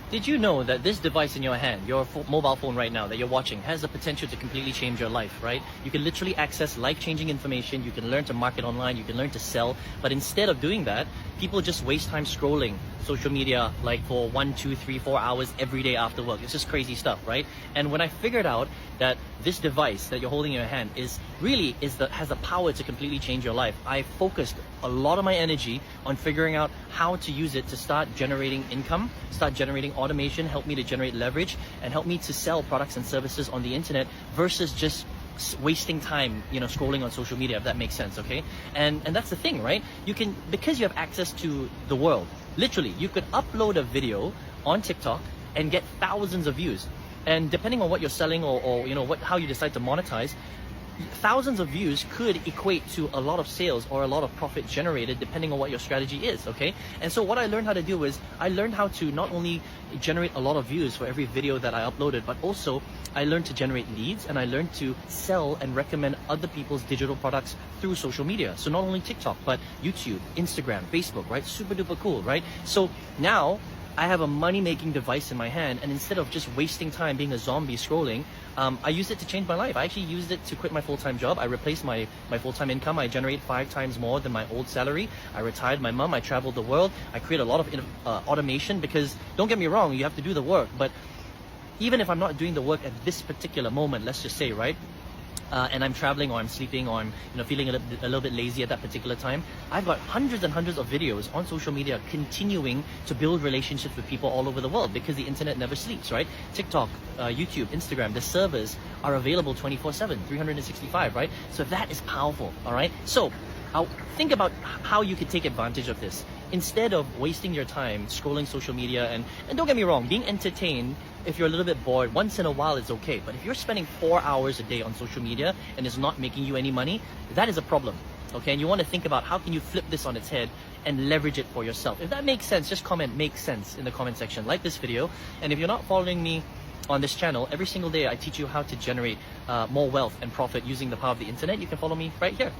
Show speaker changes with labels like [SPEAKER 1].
[SPEAKER 1] Did you know that this device in your hand, your mobile phone right now that you're watching, has the potential to completely change your life, right? You can literally access life-changing information, you can learn to market online, you can learn to sell, but instead of doing that, people just waste time scrolling social media like for 1, 2, 3, 4 hours every day after work. It's just crazy stuff, right? And when I figured out that this device that you're holding in your hand has the power to completely change your life, I focused a lot of my energy on figuring out how to use it to start generating income, start generating automation, help me to generate leverage, and help me to sell products and services on the internet versus just wasting time, scrolling on social media, if that makes sense, okay? And that's the thing, right? You can, because you have access to the world, literally, you could upload a video on TikTok and get thousands of views. And depending on what you're selling or how you decide to monetize, thousands of views could equate to a lot of sales or a lot of profit generated depending on what your strategy is, okay? And so what I learned how to do is I learned how to not only generate a lot of views for every video that I uploaded, but also I learned to generate leads and I learned to sell and recommend other people's digital products through social media. So not only TikTok, but YouTube, Instagram, Facebook, right? Super duper cool, right? So now I have a money-making device in my hand, and instead of just wasting time being a zombie scrolling, I used it to change my life. I actually used it to quit my full-time job. I replaced my full-time income. I generate 5 times more than my old salary. I retired my mom. I traveled the world. I create a lot of automation because, don't get me wrong, you have to do the work, but even if I'm not doing the work at this particular moment, let's just say, right? And I'm traveling or I'm sleeping or I'm feeling a little bit lazy at that particular time, I've got hundreds and hundreds of videos on social media continuing to build relationships with people all over the world because the internet never sleeps, right? TikTok, YouTube, Instagram, the servers are available 24/7, 365, right? So that is powerful, all right? So think about how you could take advantage of this. Instead of wasting your time scrolling social media, and don't get me wrong, being entertained, if you're a little bit bored, once in a while it's okay. But if you're spending 4 hours a day on social media and it's not making you any money, that is a problem, okay? And you want to think about how can you flip this on its head and leverage it for yourself. If that makes sense, just comment "makes sense" in the comment section. Like this video, and if you're not following me on this channel, every single day I teach you how to generate more wealth and profit using the power of the internet. You can follow me right here.